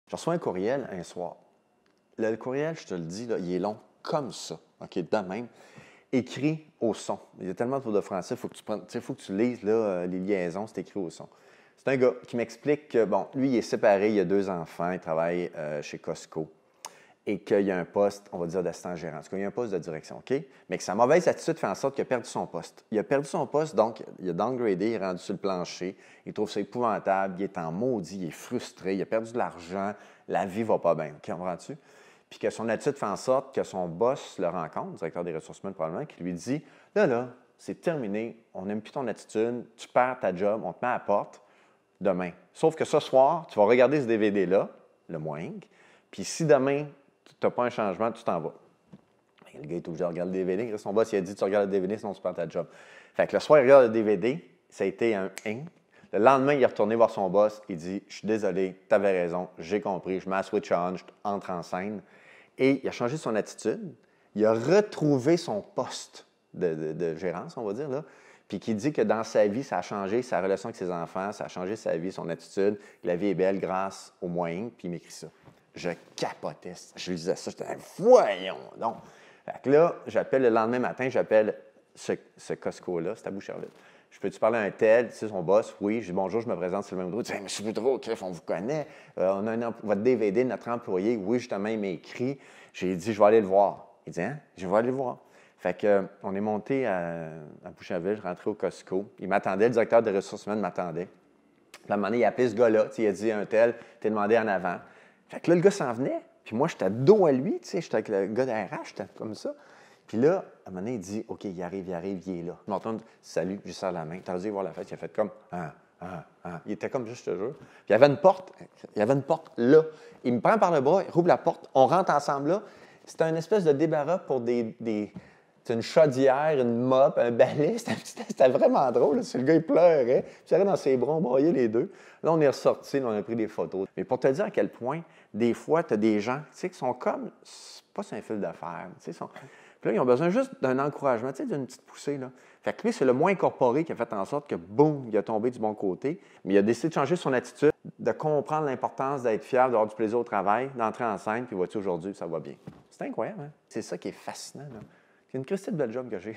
Je reçois un courriel un soir. Le courriel, je te le dis, là, il est long comme ça, OK, de même, écrit au son. Il y a tellement de fautes de français, il faut que tu prennes, faut que tu lises là, les liaisons, c'est écrit au son. C'est un gars qui m'explique que, bon, lui, il est séparé, il a 2 enfants, il travaille chez Costco et qu'il y a un poste, on va dire, d'assistant gérant. En tout cas, il y a un poste de direction, OK? Mais que sa mauvaise attitude fait en sorte qu'il a perdu son poste. Il a perdu son poste, donc il a downgradé, il est rendu sur le plancher, il trouve ça épouvantable, il est en maudit, il est frustré, il a perdu de l'argent, la vie va pas bien, OK? Comprends-tu? Puis que son attitude fait en sorte que son boss le rencontre, le directeur des ressources humaines probablement, qui lui dit, là, c'est terminé, on n'aime plus ton attitude, tu perds ta job, on te met à la porte demain. Sauf que ce soir, tu vas regarder ce DVD-là, le Moing, puis si demain, tu n'as pas un changement, tu t'en vas. Et le gars est obligé de regarder le DVD. Son boss, il a dit, tu regardes le DVD, sinon tu perds ta job. Fait que le soir, il regarde le DVD, ça a été un « ing ». Le lendemain, il est retourné voir son boss, il dit, je suis désolé, tu avais raison, j'ai compris, je mets à switch on, je entre en scène. Et il a changé son attitude, il a retrouvé son poste de gérance, on va dire, là, puis qui dit que dans sa vie, ça a changé sa relation avec ses enfants, ça a changé sa vie, son attitude, que la vie est belle grâce au moyen, puis il m'écrit ça. Je capotais, je lisais ça, j'étais voyons donc. Fait que là, j'appelle le lendemain matin, j'appelle ce Costco-là, c'est à Boucherville. Je peux-tu parler à un tel, tu sais, son boss? Oui. Je dis bonjour, je me présente, c'est le même groupe. Tu dis, monsieur Boudreau, on vous connaît. On a votre DVD, notre employé. Oui, justement, il m'a écrit. J'ai dit, je vais aller le voir. Il dit, hein? Je vais aller le voir. Fait que, on est monté à Boucherville, je rentrais au Costco. Il m'attendait, le directeur des ressources humaines m'attendait. Puis à un moment donné, il a appelé ce gars-là, il a dit un tel, t'es demandé en avant. Fait que là, le gars s'en venait. Puis moi, j'étais dos à lui, tu sais, j'étais avec le gars de RH, j'étais comme ça. Puis là, à un moment donné, il dit, OK, il arrive, il est là. Je m'entends, salut, je lui serre la main. T'as dû voir la fête, il a fait comme, Il était comme, juste, je te jure. Puis il y avait une porte là. Il me prend par le bras, il rouvre la porte, on rentre ensemble là. C'était une espèce de débarras pour une chaudière, une mop, un balai. C'était vraiment drôle. Là. Le gars, il pleurait. Puis il allait dans ses bras, on broyait les deux. Là, on est ressortis, on a pris des photos. Mais pour te dire à quel point, des fois, tu as des gens, tu sais, qui sont comme, c'est pas un fil d'affaires, tu sais, puis là, ils ont besoin juste d'un encouragement, tu sais, d'une petite poussée, là. Fait que lui, c'est le moins incorporé qui a fait en sorte que, boum, il a tombé du bon côté. Mais il a décidé de changer son attitude, de comprendre l'importance d'être fier, d'avoir du plaisir au travail, d'entrer en scène, puis vois-tu, aujourd'hui, ça va bien. C'est incroyable, hein? C'est ça qui est fascinant, là. C'est une Christie de belle job que j'ai.